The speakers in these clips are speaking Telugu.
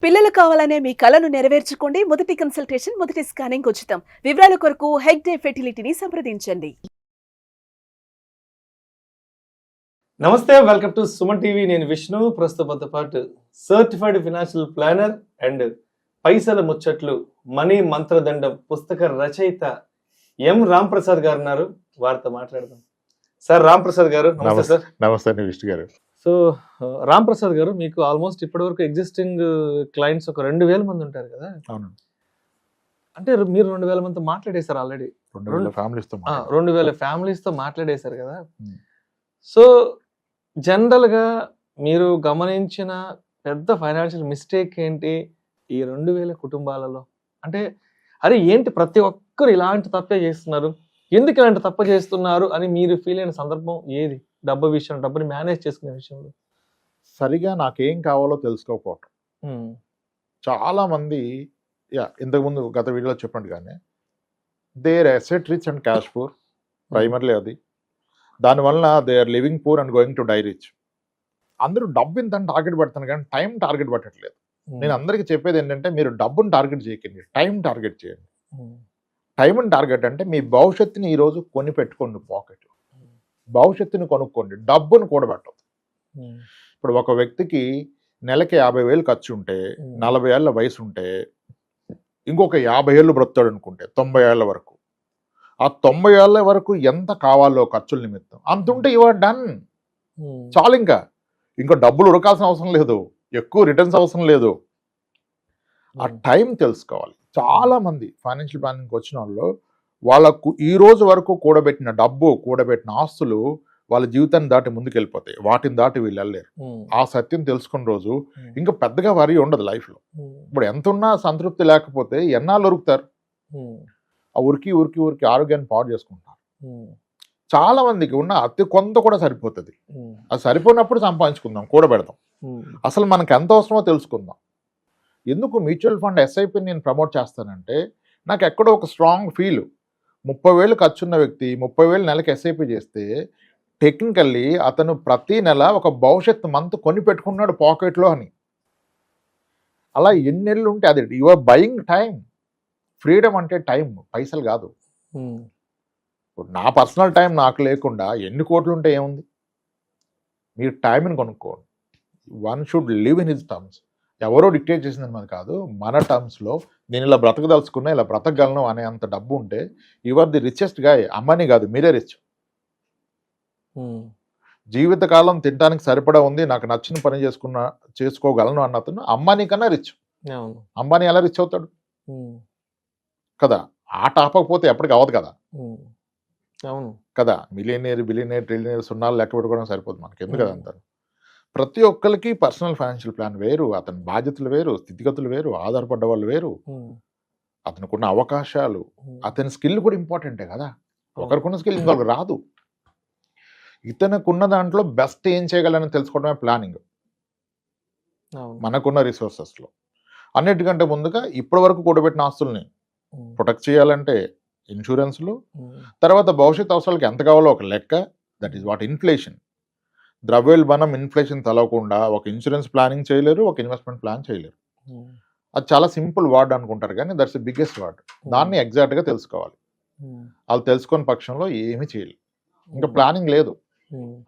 పిల్లలు కావాలనే మీ కలను నెరవేర్చుకోండి. మొదటి కన్సల్టేషన్, మొదటి స్కానింగ్ ఉచితం. వివరాల కొరకు హెగ్డే ఫెర్టిలిటీని సంప్రదించండి. నమస్తే, వెల్కమ్ టు సుమన్ టీవీ. నేను విష్ణు. ప్రస్తుతంతో పాటు సర్టిఫైడ్ ఫినాన్షియల్ ప్లానర్ అండ్ పైసల ముచ్చట్లు మనీ మంత్రదండం పుస్తక రచయిత ఎం రామ్ ప్రసాద్ గారు ఉన్నారు. వారితో మాట్లాడదాం. సార్ రామ్ ప్రసాద్ గారు నమస్తే. సార్ నమస్తే అండి విష్ణు గారు. సో రామ్ ప్రసాద్ గారు, మీకు ఆల్మోస్ట్ ఇప్పటి వరకు ఎగ్జిస్టింగ్ క్లయింట్స్ ఒక 2000 మంది ఉంటారు కదా? అవును. అంటే మీరు 2000 మందితో మాట్లాడేశారు ఆల్రెడీ. 2000 ఫ్యామిలీస్ తో 2000 ఫ్యామిలీస్ తో మాట్లాడేశారు కదా? సో జనరల్ గా మీరు గమనించిన పెద్ద ఫైనాన్షియల్ మిస్టేక్ ఏంటి ఈ 2000 కుటుంబాలలో? అంటే అరే ఏంటి ప్రతి ఒక్కరు ఇలాంటి తప్పే చేస్తున్నారు, ఎందుకు ఇలాంటి తప్పు చేస్తున్నారు అని మీరు ఫీల్ అయిన సందర్భం ఏది? డబ్బు విషయం, డబ్బుని మేనేజ్ చేసుకునే విషయంలో సరిగా నాకేం కావాలో తెలుసుకోకపోవటం. చాలా మంది ఇంతకుముందు గత వీడియోలో చెప్పినట్టుగానే there asset rich and cash poor, primarily అది. దానివల్ల they are living poor and going to die rich. అందరూ డబ్బు ఇంత టార్గెట్ పెడతాను కానీ టైం టార్గెట్ పెట్టట్లేదు. నేను అందరికీ చెప్పేది ఏంటంటే, మీరు డబ్బును టార్గెట్ చేయకండి, టైం టార్గెట్ చేయండి. టైంని టార్గెట్ అంటే మీ భవిష్యత్తుని ఈరోజు కొని పెట్టుకోండి, పాకెట్ భవిష్యత్తుని కొనుక్కోండి, డబ్బును కూడబెట్టదు. ఇప్పుడు ఒక వ్యక్తికి నెలకి 50,000 ఖర్చు ఉంటే, 40 ఏళ్ళ వయసు ఉంటే, ఇంకొక 50 ఏళ్ళు బ్రతాడు అనుకుంటే 90 ఏళ్ళ వరకు, ఆ 90 ఏళ్ళ వరకు ఎంత కావాలో ఖర్చుల నిమిత్తం అంత ఉంటే యు ఆర్ డన్. చాలు. ఇంకా డబ్బులు ఉడకాల్సిన అవసరం లేదు, ఎక్కువ రిటర్న్స్ అవసరం లేదు. ఆ టైం తెలుసుకోవాలి. చాలా మంది ఫైనాన్షియల్ ప్లానింగ్కి వచ్చిన వాళ్ళకు ఈ రోజు వరకు కూడబెట్టిన డబ్బు, కూడబెట్టిన ఆస్తులు వాళ్ళ జీవితాన్ని దాటి ముందుకు వెళ్ళిపోతాయి. వాటిని దాటి వీళ్ళు వెళ్ళలేరు. ఆ సత్యం తెలుసుకున్న రోజు ఇంకా పెద్దగా వరి ఉండదు లైఫ్లో. ఇప్పుడు ఎంత ఉన్నా సంతృప్తి లేకపోతే ఎన్నాళ్ళు ఉరుకుతారు? ఆ ఉరికి ఉరికి ఉరికి ఆరోగ్యాన్ని పాడు చేసుకుంటారు. చాలా మందికి ఉన్న అతి కొంత కూడా సరిపోతుంది. అది సరిపోయినప్పుడు సంపాదించుకుందాం, కూడబెడదాం. అసలు మనకు ఎంత అవసరమో తెలుసుకుందాం. ఎందుకు మ్యూచువల్ ఫండ్ ఎస్ఐపి నేను ప్రమోట్ చేస్తానంటే, నాకు ఎక్కడో ఒక స్ట్రాంగ్ ఫీల్. 30,000 ఖర్చున్న వ్యక్తి 30,000 నెలకి ఎస్ఐపి చేస్తే టెక్నికల్లీ అతను ప్రతి నెల ఒక భవిష్యత్ మంత్ కొని పెట్టుకున్నాడు పాకెట్లో అని. అలా ఎన్ని నెలలు ఉంటే అది you are buying time. Freedom అంటే టైం, పైసలు కాదు. నా పర్సనల్ టైం నాకు లేకుండా ఎన్ని కోట్లు ఉంటే ఏముంది? మీరు టైంని కొనుక్కోండి. One should live in his terms. ఎవరో డిక్టేట్ చేసిందని మనది కాదు, మన టర్మ్స్లో నేను ఇలా బ్రతకదలుచుకున్నా, ఇలా బ్రతకగలను అనే అంత డబ్బు ఉంటే you are the richest guy. అమ్మని కాదు, మీరే రిచ్. జీవితకాలం తినడానికి సరిపడా ఉంది, నాకు నచ్చిన పని చేసుకోగలను అన్న అతను అంబానీ కన్నా రిచ్. అంబానీ ఎలా రిచ్ అవుతాడు కదా? ఆట ఆపకపోతే ఎప్పటికి అవ్వదు కదా. కదా, మిలియనేర్, బిలియనేర్, ట్రిలియనేర్ సున్నాలు లెక్క పెట్టుకోవడం సరిపోదు మనకి. ఎందుకు కదా అంటారు? ప్రతి ఒక్కరికి పర్సనల్ ఫైనాన్షియల్ ప్లాన్ వేరు, అతని బాధ్యతలు వేరు, స్థితిగతులు వేరు, ఆధారపడ్డ వాళ్ళు వేరు, అతనుకున్న అవకాశాలు, అతని స్కిల్ కూడా ఇంపార్టెంటే కదా. ఒకరికున్న స్కిల్ ఇంకొకరికి రాదు. ఇతనుకున్న దాంట్లో బెస్ట్ ఏం చేయగలని తెలుసుకోవడమే ప్లానింగ్. మనకున్న రిసోర్సెస్లో అన్నిటికంటే ముందుగా ఇప్పటి వరకు కూడబెట్టిన ఆస్తుల్ని ప్రొటెక్ట్ చేయాలంటే ఇన్సూరెన్స్లు, తర్వాత భవిష్యత్ అవసరాలకు ఎంత కావాలో ఒక లెక్క, దట్ ఈస్ వాట్ ఇన్ఫ్లేషన్. ద్రవ్యోల్బణం, ఇన్ఫ్లేషన్ తలవకుండా ఒక ఇన్సూరెన్స్ ప్లానింగ్ చేయలేరు, ఒక ఇన్వెస్ట్మెంట్ ప్లాన్ చేయలేరు. అది చాలా సింపుల్ వర్డ్ అనుకుంటారు కానీ దట్స్ ది బిగ్గెస్ట్ వర్డ్. దాన్ని ఎగ్జాక్ట్గా తెలుసుకోవాలి. వాళ్ళు తెలుసుకున్న పక్షంలో ఏమీ చేయలేరు. ఇంకా ప్లానింగ్ లేదు.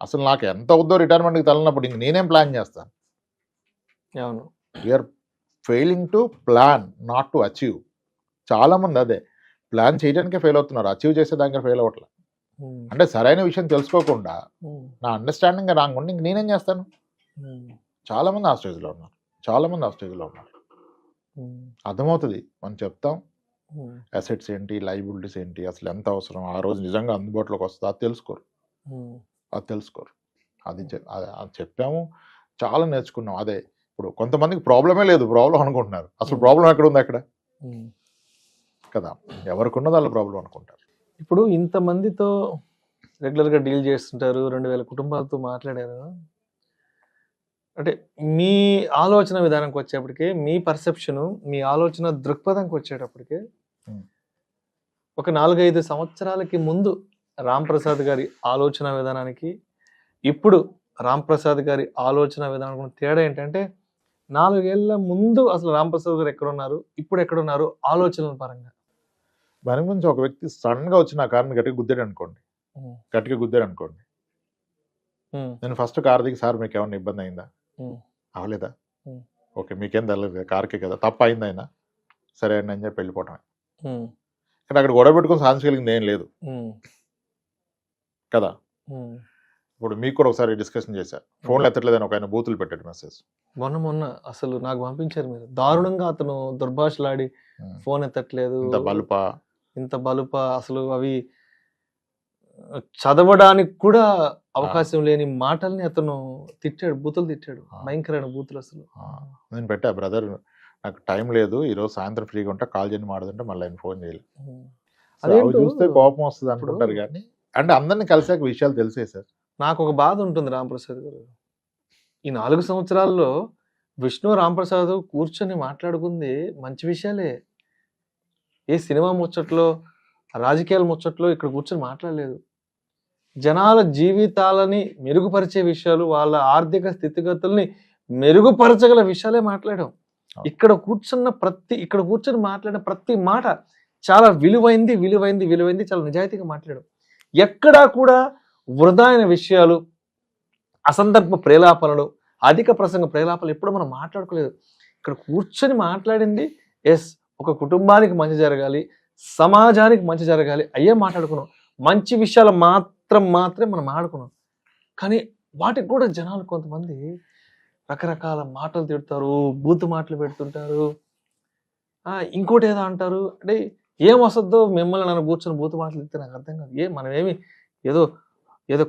అసలు నాకు ఎంత అవుద్దో రిటైర్మెంట్కి తగిలినప్పుడు ఇంక నేనేం ప్లాన్ చేస్తాను? We are failing to plan, not to achieve. చాలామంది అదే ప్లాన్ చేయడానికే ఫెయిల్ అవుతున్నారు, అచీవ్ చేసేదానికి ఫెయిల్ అవ్వట్లేదు. అంటే సరైన విషయం తెలుసుకోకుండా నా అండర్స్టాండింగ్ రాకుండా ఇంక నేనేం చేస్తాను? చాలామంది ఆ స్టేజ్లో ఉన్నారు, చాలామంది ఆ స్టేజ్లో ఉన్నారు. అర్థమవుతుంది, మనం చెప్తాం అసెట్స్ ఏంటి, లైబిలిటీస్ ఏంటి, అసలు ఎంత అవసరం, ఆ రోజు నిజంగా అందుబాటులోకి వస్తుంది, అది తెలుసుకోరు. అది చెప్పాము, చాలా నేర్చుకున్నాం. అదే ఇప్పుడు కొంతమందికి ప్రాబ్లమే లేదు, ప్రాబ్లం అనుకుంటున్నారు. అసలు ప్రాబ్లం ఎక్కడ ఉంది అక్కడ కదా? ఎవరికి ఉన్నది వాళ్ళ ప్రాబ్లం అనుకుంటారు. ఇప్పుడు ఇంతమందితో రెగ్యులర్గా డీల్ చేస్తుంటారు, 2000 కుటుంబాలతో మాట్లాడారు. అంటే మీ ఆలోచన విధానానికి వచ్చేప్పటికి, మీ పర్సెప్షను, మీ ఆలోచన దృక్పథంకి వచ్చేటప్పటికి ఒక 4-5 సంవత్సరాలకి ముందు రామ్ ప్రసాద్ గారి ఆలోచన విధానానికి ఇప్పుడు రామ్ ప్రసాద్ గారి ఆలోచన విధానం తేడా ఏంటంటే, 4 ఏళ్ల ముందు అసలు రాంప్రసాద్ గారు ఎక్కడున్నారు, ఇప్పుడు ఎక్కడున్నారు ఆలోచనల పరంగా? దాని గురించి ఒక వ్యక్తి సడన్ గా వచ్చి నా కార్ని గట్టిగా గుద్దాడు అనుకోండి, నేను ఫస్ట్ కార్ దిగి సార్ మీకు ఏమైనా ఇబ్బంది అయిందా, అవలేదా, ఓకే మీకేం తెలియదు కార్కే కదా, తప్ప అయింది అయినా సరే అండి అని చెప్పి వెళ్ళిపోవటమే. కానీ అక్కడ గొడవ పెట్టుకుని సాధించగలిగింది ఏం లేదు కదా. ఇప్పుడు మీకు కూడా ఒకసారి డిస్కషన్ చేశారు, ఫోన్లు ఎత్తట్లేదని ఒక ఆయన బూతులు పెట్టాడు మెసేజ్. మొన్న అసలు నాకు పంపించారు మీరు, దారుణంగా అతను దుర్భాషలాడి ఫోన్ ఎత్తట్లేదు, ఇంత బలుప అసలు అవి చదవడానికి కూడా అవకాశం లేని మాటల్ని అతను తిట్టాడు, బూతులు తిట్టాడు, భయంకరమైన బూతులు. అసలు నేను పెట్టా, బ్రదర్ నాకు టైం లేదు ఈరోజు సాయంత్రం ఫ్రీగా ఉంటే కాల్ చేయని మాడదంటే మళ్ళీ ఆయన ఫోన్ చేయలేదు. అదే చూస్తే కోపం వస్తుంది అనుకుంటారు కానీ అంటే అందరినీ కలిసాక విషయాలు తెలిసే సార్. నాకు ఒక బాధ ఉంటుంది రాంప్రసాద్ గారు, ఈ 4 సంవత్సరాల్లో విష్ణు రాంప్రసాద్ కూర్చొని మాట్లాడుకుంది మంచి విషయాలే. ఏ సినిమా ముచ్చట్లో రాజకీయాల ముచ్చట్లో ఇక్కడ కూర్చొని మాట్లాడలేదు. జనాల జీవితాలని మెరుగుపరిచే విషయాలు, వాళ్ళ ఆర్థిక స్థితిగతుల్ని మెరుగుపరచగల విషయాలే మాట్లాడాం. ఇక్కడ కూర్చొని మాట్లాడిన ప్రతి మాట చాలా విలువైంది, చాలా నిజాయితీగా మాట్లాడాం. ఎక్కడా కూడా వృధా అయిన విషయాలు, అసందర్భ ప్రేలాపనలు, అధిక ప్రసంగ ప్రేలాపనలు ఎప్పుడు మనం మాట్లాడుకోలేదు. ఇక్కడ కూర్చొని మాట్లాడింది ఎస్ ఒక కుటుంబానికి మంచి జరగాలి, సమాజానికి మంచి జరగాలి, అయ్యే మాట్లాడుకున్నాం. మంచి విషయాలు మాత్రమే మనం ఆడుకున్నాం. కానీ వాటికి కూడా జనాలు కొంతమంది రకరకాల మాటలు తిడతారు, బూతు మాటలు పెడుతుంటారు, ఇంకోటి ఏదో అంటారు. అంటే ఏం వస్తుందో మిమ్మల్ని నన్ను కూర్చొని బూతు మాటలు తిడితే నాకు అర్థం కాదు. మనమేమి ఏదో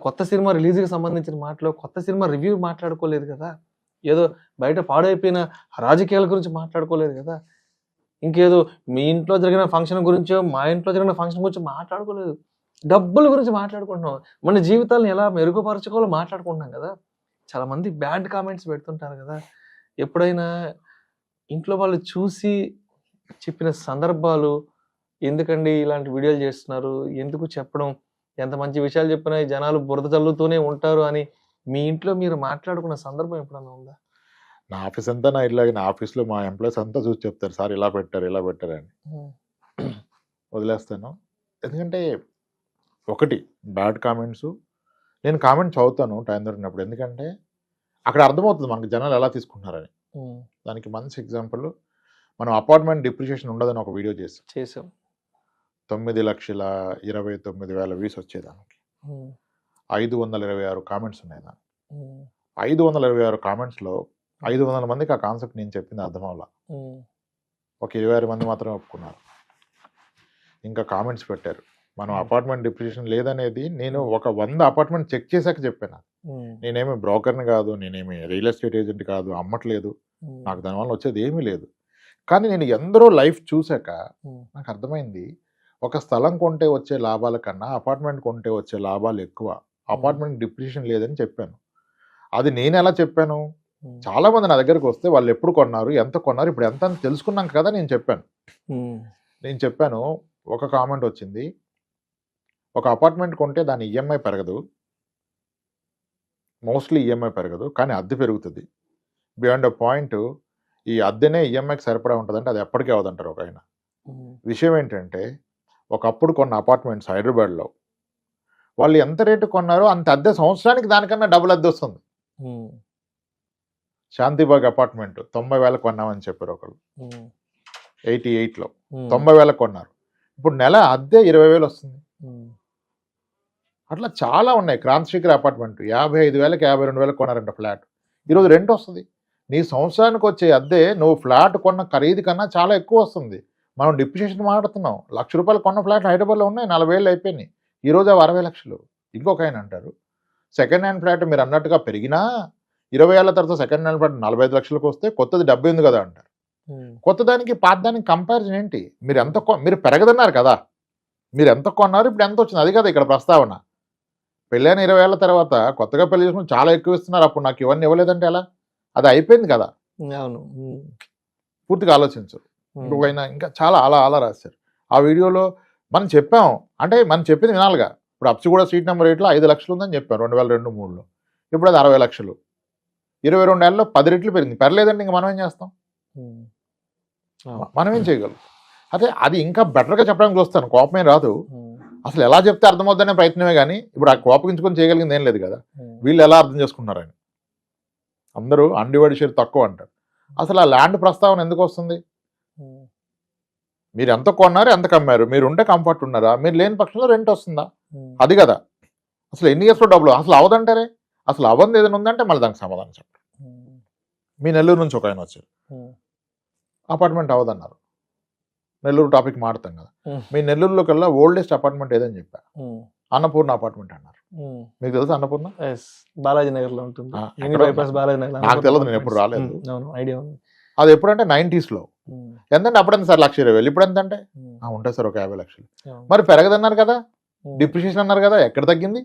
కొత్త సినిమా రిలీజ్కి సంబంధించిన మాటలు, కొత్త సినిమా రివ్యూ మాట్లాడుకోలేదు కదా, ఏదో బయట పాడైపోయిన రాజకీయాల గురించి మాట్లాడుకోలేదు కదా, ఇంకేదో మీ ఇంట్లో జరిగిన ఫంక్షన్ గురించో మా ఇంట్లో జరిగిన ఫంక్షన్ గురించి మాట్లాడుకోలేదు, డబ్బుల గురించి మాట్లాడుకుంటున్నాం, మన జీవితాలను ఎలా మెరుగుపరచుకోవాలో మాట్లాడుకుంటున్నాం కదా. చాలా మంది బ్యాడ్ కామెంట్స్ పెడుతుంటారు కదా. ఎప్పుడైనా ఇంట్లో వాళ్ళు చూసి చెప్పిన సందర్భాలు, ఎందుకండి ఇలాంటి వీడియోలు చేస్తున్నారు, ఎందుకు చెప్పడం, ఎంత మంచి విషయాలు చెప్పినా ఈ జనాలు బురద చల్లుతూనే ఉంటారు అని మీ ఇంట్లో మీరు మాట్లాడుకున్న సందర్భం ఎప్పుడన్నా ఉందా? నా ఆఫీస్ అంతా నా ఇలాగే, నా ఆఫీస్లో మా ఎంప్లాయీస్ అంతా చూసి చెప్తారు సార్ ఇలా పెట్టారు అని. వదిలేస్తాను. ఎందుకంటే ఒకటి బ్యాడ్ కామెంట్స్, నేను కామెంట్ చదువుతాను టైం దొరికినప్పుడు, ఎందుకంటే అక్కడ అర్థమవుతుంది మనకి జనాలు ఎలా తీసుకుంటున్నారని. దానికి మంచి ఎగ్జాంపుల్, మనం అపార్ట్మెంట్ డిప్రిషియేషన్ ఉండదని ఒక వీడియో చేసాం. 9,29,000 వ్యూస్ వచ్చేదానికి 526 కామెంట్స్ ఉన్నాయి. దానికి 526 కామెంట్స్లో 500 మందికి ఆ కాన్సెప్ట్ నేను చెప్పింది అర్థం అవ్వాల, ఒక 26 మంది మాత్రమే ఒప్పుకున్నారు. ఇంకా కామెంట్స్ పెట్టారు మనం అపార్ట్మెంట్ డిప్రిషియేషన్ లేదనేది. నేను ఒక 100 అపార్ట్మెంట్ చెక్ చేశాక చెప్పాను. నేనేమి బ్రోకర్ని కాదు, నేనేమి రియల్ ఎస్టేట్ ఏజెంట్ కాదు, అమ్మట్లేదు, నాకు దానివల్ల వచ్చేది ఏమీ లేదు. కానీ నేను ఎందరో లైఫ్ చూశాక నాకు అర్థమైంది, ఒక స్థలం కొంటే వచ్చే లాభాల కన్నా అపార్ట్మెంట్ కొంటే వచ్చే లాభాలు ఎక్కువ. అపార్ట్మెంట్ డిప్రిషియేషన్ లేదని చెప్పాను. అది నేను ఎలా చెప్పాను, చాలా మంది నా దగ్గరకు వస్తే వాళ్ళు ఎప్పుడు కొన్నారు, ఎంత కొన్నారు, ఇప్పుడు ఎంత అని తెలుసుకున్నాం కదా. నేను చెప్పాను ఒక కామెంట్ వచ్చింది, ఒక అపార్ట్మెంట్ కొంటే దాని ఈఎంఐ పెరగదు, మోస్ట్లీ ఈఎంఐ పెరగదు, కానీ అద్దె పెరుగుతుంది. బియాండ్ అ పాయింట్ ఈ అద్దెనే ఈఎంఐకి సరిపడా ఉంటుందంటే అది ఎప్పటికీ అవదంటారు ఒక ఆయన. విషయం ఏంటంటే ఒకప్పుడు కొన్న అపార్ట్మెంట్స్ హైదరాబాద్లో వాళ్ళు ఎంత రేటు కొన్నారో అంత అద్దె సంవత్సరానికి దానికన్నా డబుల్ అద్దె వస్తుంది. శాంతిబాగ్ అపార్ట్మెంట్ 90,000 కొన్నామని చెప్పారు ఒకళ్ళు, 88లో 90,000 కొన్నారు, ఇప్పుడు నెల అద్దె 20,000 వస్తుంది. అట్లా చాలా ఉన్నాయి. క్రాంతిశేఖర్ అపార్ట్మెంట్ 55,000కి 52,000 కొన్నారంట ఫ్లాట్, ఈరోజు రెంట్ వస్తుంది. నీ సంవత్సరానికి వచ్చే అద్దె నువ్వు ఫ్లాట్ కొన్న ఖరీదు కన్నా చాలా ఎక్కువ వస్తుంది. మనం డిప్రిషియేషన్ మాట్లాడుతున్నాం, ₹1,00,000 కొన్న ఫ్లాట్ హైదరాబాద్లో ఉన్నాయి, 40 ఏళ్ళు అయిపోయినాయి, ఈరోజు అవి 60 లక్షలు. ఇంకొక ఆయన అంటారు సెకండ్ హ్యాండ్ ఫ్లాట్ మీరు అన్నట్టుగా పెరిగినా 20 ఏళ్ళ తర్వాత సెకండ్ హ్యాండ్ ఫ్లాట్ 45 లక్షలకు వస్తే కొత్తది 70 ఉంది కదా అంటారు. కొత్తదానికి పాతదానికి కంపారిజన్ ఏంటి? మీరు పెరగదన్నారు కదా, మీరు ఎంత కొన్నారు, ఇప్పుడు ఎంత వచ్చింది, అది కదా ఇక్కడ ప్రస్తావన. పెళ్ళైన 20 ఏళ్ళ తర్వాత కొత్తగా పెళ్లి చేసుకుని చాలా ఎక్కువ ఇస్తున్నారు, అప్పుడు నాకు ఇవన్నీ ఇవ్వలేదంటే ఎలా? అది అయిపోయింది కదా. పూర్తిగా ఆలోచించు. ఆయన ఇంకా చాలా అలా రాశారు. ఆ వీడియోలో మనం చెప్పాం, అంటే మనం చెప్పింది వినాలిగా. ఇప్పుడు అప్సిగూడ స్ట్రీట్ నెంబర్ 8లో 5 లక్షలు ఉందని చెప్పారు 2002-03లో, ఇప్పుడు అది 60 లక్షలు. 22 ఏళ్ళలో 10 రెట్లు పెరిగింది. పెరలేదండి, ఇంక మనం ఏం చేస్తాం? మనం ఏం చేయగలం? అదే అది ఇంకా బెటర్గా చెప్పడానికి చూస్తాను, కోపమే రాదు. అసలు ఎలా చెప్తే అర్థమవుద్దనే ప్రయత్నమే కానీ ఇప్పుడు ఆ కోపగించుకొని చేయగలిగింది ఏం లేదు కదా. వీళ్ళు ఎలా అర్థం చేసుకుంటున్నారని అందరూ అన్డివైడ్ షేర్ తక్కువ అంటారు. అసలు ఆ ల్యాండ్ ప్రస్తావన ఎందుకు వస్తుంది? మీరు ఎంత కొన్నారు, ఎంత కమ్మారు, మీరు ఉంటే కంఫర్ట్ ఉన్నారా, మీరు లేని పక్షంలో రెంట్ వస్తుందా, అది కదా. అసలు ఎన్ని ఇయర్స్లో డబ్బులు అసలు అవదంటారే. అసలు అవ్వంది ఏదైనా ఉందంటే మళ్ళీ దానికి సమాధానం చెప్పండి. మీ నెల్లూరు నుంచి ఒక ఆయన వచ్చారు, అపార్ట్మెంట్ అవ్వదన్నారు. నెల్లూరు టాపిక్ మారుతాం కదా. మీ నెల్లూరులో కల్లా ఓల్డెస్ట్ అపార్ట్మెంట్ ఏదని చెప్పా, అన్నపూర్ణ అపార్ట్మెంట్ అన్నారు. మీకు తెలుసా అన్నపూర్ణ? బాలాజీ నగర్ లో ఉంటుంది. నాకు తెలియదు, నేను ఎప్పుడు రాలేదు. ఐడియా ఉంది. అది ఎప్పుడంటే 90s లో. ఎంతంటే అప్పుడెంత సార్? 1,20,000. ఇప్పుడు ఎంత అంటే ఉంటాయి సార్ ఒక 50 లక్షలు. మరి పెరగదన్నారు కదా, డిప్రిషియేషన్ అన్నారు కదా, ఎక్కడ తగ్గింది?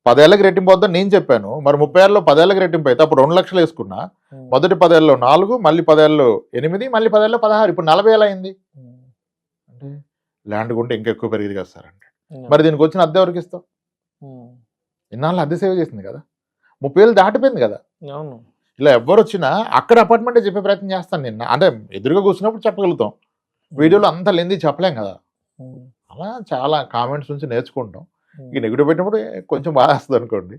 10 ఏళ్ళకి రెట్టింపు అవుతుందని నేను చెప్పాను. మరి 30 ఏళ్ళలో 10 ఏళ్ళకి రెట్టింపు అయితే అప్పుడు 2 లక్షలు వేసుకున్నా. మొదటి 10 ఏళ్ళలో 4, మళ్ళీ 10 ఏళ్ళలో 8, మళ్ళీ 10 ఏళ్ళలో 16, ఇప్పుడు 40 ఏళ్ళు అయింది. అంటే ల్యాండ్ కొంటే ఇంకా ఎక్కువ పెరిగింది కదా సార్ అంటే. మరి దీనికి వచ్చిన అద్దె ఎవరికి ఇస్తాం? ఇన్నాళ్ళు అద్దె సేవ్ చేసింది కదా, 30 ఏళ్ళు దాటిపోయింది కదా. ఇలా ఎవరు వచ్చినా అక్కడ అపార్ట్మెంటే చెప్పే ప్రయత్నం చేస్తాను నిన్న. అంటే ఎదురుగా కూర్చున్నప్పుడు చెప్పగలుగుతాం, వీడియోలో అంత లెంది చెప్పలేం కదా. అలా చాలా కామెంట్స్ నుంచి నేర్చుకుంటాం. ఈ నెగిటివ్ పెట్టినప్పుడు కొంచెం బాధ వస్తుంది అనుకోండి,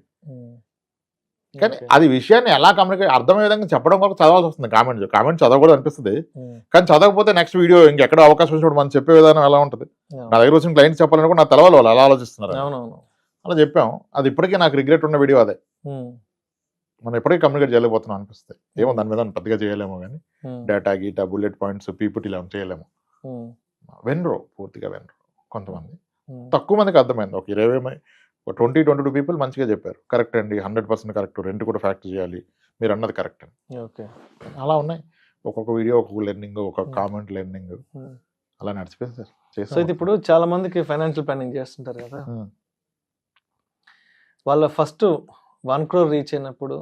కానీ అది విషయాన్ని ఎలా కమ్యూనికేట్ అర్థమయ్యే విధంగా చెప్పడం వరకు చదవాల్సి వస్తుంది. కామెంట్ చదవకూడదు అనిపిస్తుంది, కానీ చదవకపోతే నెక్స్ట్ వీడియో ఇంకెక్కడ అవకాశం వచ్చినప్పుడు మనం చెప్పే విధానం ఎలా ఉంటుంది. నా దగ్గర వచ్చిన క్లయింట్స్ చెప్పాలని కూడా నాకు తెలవాలి వాళ్ళు ఎలా ఆలోచిస్తున్నారు. అలా చెప్పాం. అది ఇప్పటికీ నాకు రిగ్రెట్ ఉన్న వీడియో అదే. మనం ఎప్పటికీ కమ్యూనికేట్ చేయలేకపోతున్నాం అనిపిస్తుంది. ఏమో దాని మీద పెద్దగా చేయలేము, కానీ డేటా గీటా బుల్లెట్ పాయింట్స్ పీపీటీ ఇలా చేయలేము. వెనరు పూర్తిగా వెనరు. కొంతమంది తక్కువ మందికి అర్థమైంది. ఒక 20-22 పీపుల్ మంచిగా చెప్పారు, కరెక్ట్ అండి, 100% కరెక్ట్, రెంట్ కూడా ఫ్యాక్టర్ చేయాలి, మీరు అన్నది కరెక్ట్ అని. అలా ఉన్నాయి. ఒక్కొక్క వీడియో ఒక్కొక్క లెర్నింగ్, ఒక్కొక్క కామెంట్ లెర్నింగ్, అలా నడిచిపోయింది సార్. సో ఇప్పుడు చాలా మందికి ఫైనాన్షియల్ ప్లానింగ్ చేస్తుంటారు కదా, వాళ్ళ ఫస్ట్ 1 crore రీచ్ అయినప్పుడు,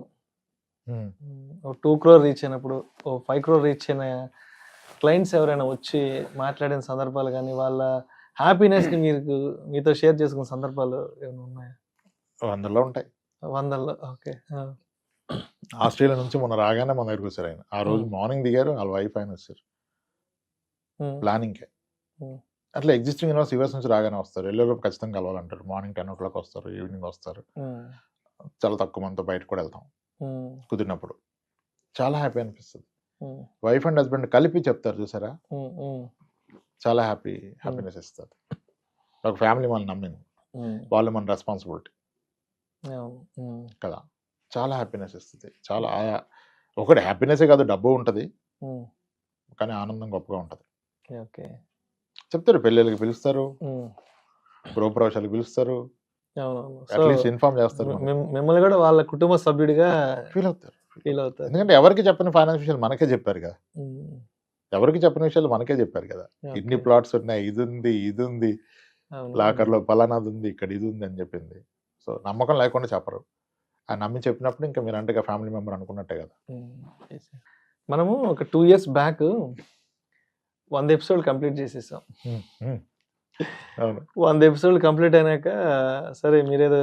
2 crore రీచ్ అయినప్పుడు, 5 crore రీచ్ అయిన క్లయింట్స్ ఎవరైనా వచ్చి మాట్లాడిన సందర్భాలు కానీ, వాళ్ళ హ్యాపీనెస్ ని మీతో షేర్ చేసుకున్న సందర్భాలు ఏమైనా ఉన్నాయా? 100లో ఉంటాయి. 100లో. ఓకే. ఆస్ట్రేలియా నుంచి మొన్న రాగానే మన దగ్గరికి వచ్చారు ఆయన. ఆ రోజు మార్నింగ్ దిగారు, వాళ్ళ వైఫ్ ఆయన వచ్చారు ప్లానింగ్కే. అట్లా ఎగ్జిస్టింగ్ యూనివర్స్ యూఎస్ నుంచి రాగానే వస్తారు, ఎల్లోలోపు ఖచ్చితంగా కలవాలంటారు. మార్నింగ్ 10 o'clock వస్తారు, ఈవినింగ్ వస్తారు. చాలా తక్కువ మందితో బయట కూడా వెళ్తాం కుదిరినప్పుడు. చాలా హ్యాపీ అనిపిస్తుంది. వైఫ్ అండ్ హస్బెండ్ కలిపి చెప్తారు చూసారా, చాలా హ్యాపీనెస్ ఇస్తుంది. ఒక ఫ్యామిలీ మనం నమ్మింది, వాళ్ళు మన రెస్పాన్సిబిలిటీ కదా, చాలా హ్యాపీనెస్ ఇస్తుంది. చాలా ఒకటి హ్యాపీనెసే కాదు, డబ్బు ఉంటుంది, కానీ ఆనందం గొప్పగా ఉంటుంది. చెప్తారు, పెళ్ళిళ్ళకి పిలుస్తారు, గృహప్రవేశాలకు పిలుస్తారు, అట్లీస్ట్ ఇన్ఫార్మ్ చేస్తారు, మిమ్మల్ని కూడా వాళ్ళ కుటుంబ సభ్యుడిగా ఫీల్ అవుతారు. ఎందుకంటే ఎవరికి చెప్పిన ఫైనాన్స్ విషయాలు మనకే చెప్పారు కదా, ఎవరికి చెప్పిన విషయాలు మనకే చెప్పారు కదా. ఇన్ని ప్లాట్స్ ఉన్నాయి, ఇది ఉంది లాకర్లో పలానాది ఉంది, ఇక్కడ ఇది ఉంది అని చెప్పింది. సో నమ్మకం లేకుండా చెప్పరు. ఆ నమ్మి చెప్పినప్పుడు ఇంకా మీరు అంటే ఫ్యామిలీ మెంబర్ అనుకున్నట్టే కదా. మనము ఒక 2 years బ్యాక్ 100 episodes కంప్లీట్ చేసేసాం. 100 episodes కంప్లీట్ అయినాక సరే మీరేదో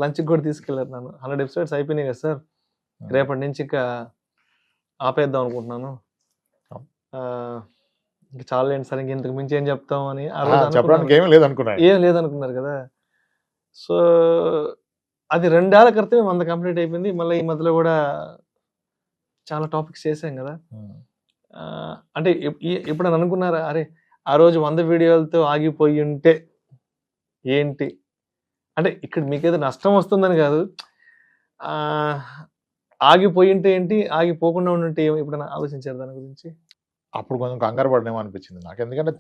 లంచ్కి కూడా తీసుకెళ్ళారు నన్ను. 100 episodes అయిపోయినాయి కదా సార్, రేపటి నుంచి ఇంకా ఆపేద్దాం అనుకుంటున్నాను, ఇంకా చాలండి సార్, ఇంతకు మించి ఏం చెప్తాం అని చెప్పడానికి ఏం లేదనుకున్నారు కదా. సో అది 2 ఏళ్ల క్రితమే 100 కంప్లీట్ అయిపోయింది. మళ్ళీ ఈ మధ్యలో కూడా చాలా టాపిక్స్ చేసాం కదా. అంటే ఎప్పుడైనా అనుకున్నారా, అరే ఆ రోజు 100 వీడియోలతో ఆగిపోయి ఉంటే ఏంటి, అంటే ఇక్కడ మీకేదో నష్టం వస్తుందని కాదు, ఆగిపోయి ఉంటే ఏంటి, ఆగిపోకుండా ఉంటే ఎప్పుడైనా ఆలోచించారు దాని గురించి? అప్పుడు కొంచెం కంగారు పడనేమో అనిపించింది నాకు, ఎందుకంటే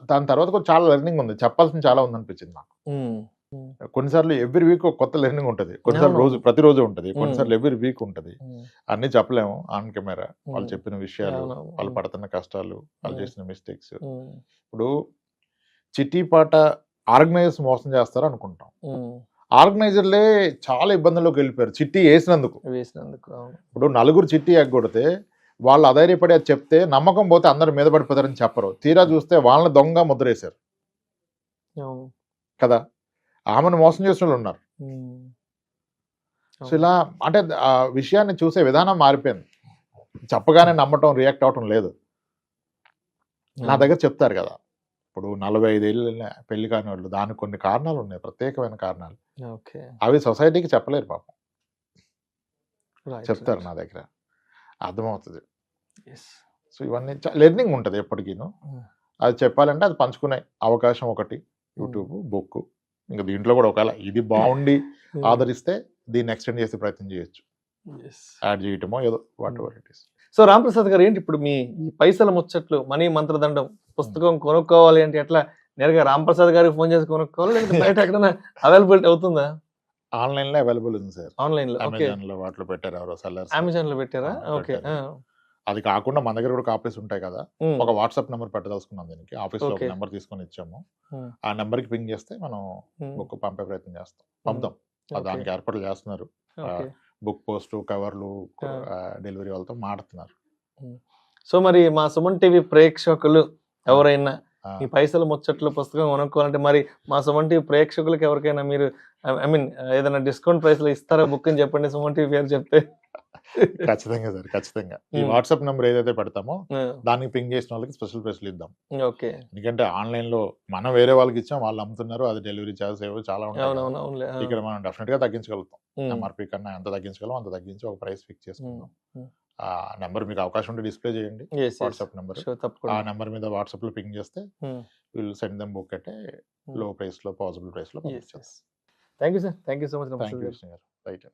దాని తర్వాత కూడా చాలా లెర్నింగ్ ఉంది, చెప్పాల్సింది చాలా ఉంది అనిపించింది నాకు. కొన్నిసార్లు ఎవ్రీ వీక్ ఒక కొత్త లెర్నింగ్ ఉంటుంది, కొన్నిసార్లు ప్రతిరోజు ఉంటుంది, కొన్నిసార్లు ఎవ్రీ వీక్ ఉంటుంది. అన్ని చెప్పలేము ఆన్ కెమెరా. వాళ్ళు చెప్పిన విషయాలు, వాళ్ళు పడుతున్న కష్టాలు, వాళ్ళు చేసిన మిస్టేక్స్. ఇప్పుడు చిట్టిపాట ఆర్గనైజర్స్ మోసం చేస్తారు అనుకుంటాం, ఆర్గనైజర్లే చాలా ఇబ్బందుల్లోకి వెళ్ళిపోయారు చిట్టి వేసినందుకు. ఇప్పుడు 4 చిట్టి ఎగ్గొడితే వాళ్ళు అధైర్యపడి అది చెప్తే నమ్మకం పోతే అందరు మీద పడిపోతారని చెప్పరు, తీరా చూస్తే వాళ్ళని దొంగ ముద్రేశారు కదా. ఆమెను మోసం చేసిన వాళ్ళు ఉన్నారు. సో ఇలా అంటే ఆ విషయాన్ని చూసే విధానం మారిపోయింది. చెప్పగానే నమ్మటం, రియాక్ట్ అవటం లేదు. నా దగ్గర చెప్తారు కదా, ఇప్పుడు 45 ఏళ్ళు పెళ్లి కాని వాళ్ళు, దానికి కొన్ని కారణాలు ఉన్నాయి, ప్రత్యేకమైన కారణాలు. ఓకే, అవి సొసైటీకి చెప్పలేరు పాపం, చెప్తారు నా దగ్గర, అర్థమవుతుంది. సో ఇవన్నీ లెర్నింగ్ ఉంటుంది ఎప్పటికీను. అది చెప్పాలంటే అది పంచుకునే అవకాశం ఒకటి, యూట్యూబ్, బుక్. ఇంకా దీంట్లో కూడా ఒకవేళ ఇది బాగుండి ఆదరిస్తే దీన్ని ఎక్స్టెండ్ చేసే ప్రయత్నం చేయొచ్చు, యాడ్ చేయటమో ఏదో what ever it is. So Ramprasad గారు, ఏంటి ఇప్పుడు మీ ఈ పైసల ముచ్చట్లు, మనీ మంత్రదండం పుస్తకం కొనుక్కోవాలి అంటే ఎట్లా, నేరుగా రామప్రసాద్ గారికి ఫోన్ చేసి కొనుక్కోవాలి, లేకపోతే బయట ఎక్కడైనా అవైలబిలిటీ అవుతుందా? ఆన్లైన్ లో అవైలబుల్ ఉంది సార్, ఆన్లైన్ లో. అమెజాన్ లో వాటిలో పెట్టారు ఎవరో సెల్లర్స్. అమెజాన్ లో పెట్టారా? ఓకే. అది కాకుండా మన దగ్గర కూడా కాపీస్ ఉంటాయి కదా, ఒక వాట్సాప్ నెంబర్ పెట్టదలుచుకున్నాం దీనికి. ఆఫీస్ లో ఒక నెంబర్ తీసుకొని ఇచ్చాము, ఆ నెంబర్ కి పింగ్ చేస్తే మనం బుక్ పంపే ప్రయత్నం చేస్తాం, పంపుతాం. దానికి ఏర్పాట్లు చేస్తున్నారు, బుక్ పోస్ట్, కవర్లు, డెలివరీ వాళ్ళతో మాడుతున్నారు. సో మరి మా సుమన్ టీవీ ప్రేక్షకులు ఎవరైనా ఈ పైసల ముచ్చట్లు పుస్తకం కొనుక్కోవాలంటే మరి మా సుమన్ టీవీ ప్రేక్షకులకి ఎవరికైనా మీరు ఐ మీన్ ఏదైనా డిస్కౌంట్ ప్రైస్ లో ఇస్తారా బుక్ అని చెప్పండి, సుమన్ టీవీ పేరు చెప్తే. ఖచ్చితంగా సార్, ఖచ్చితంగా. ఈ వాట్సాప్ నెంబర్ ఏదైతే పెడతామో దానికి పింగ్ చేసిన వాళ్ళకి స్పెషల్ ప్రైస్లు ఇద్దాం. ఓకే, ఎందుకంటే ఆన్లైన్ లో మనం వేరే వాళ్ళకి ఇచ్చాం, వాళ్ళు అమ్ముతున్నారు, అది డెలివరీ చార్జెస్ ఏవో చాలా ఉంటాయి. ఇక్కడ మనం డెఫినెట్ గా తగ్గించగలుగుతాం, ఎంఆర్పీ కన్నా ఎంత తగ్గించగలం అంత తగ్గించి ఒక ప్రైస్ ఫిక్స్ చేసుకుందాం. ఆ నెంబర్ మీకు అవకాశం ఉంటే డిస్ప్లే చేయండి, వాట్సాప్ నెంబర్. ఆ నెంబర్ మీద వాట్సాప్ లో పింగ్ చేస్తే విల్ సెండ్ దెమ్ బుక్ అంటే లో ప్రైస్ లో, పాసిబుల్ ప్రైస్ లో. Thank you sir, thank you so much. Thank you right.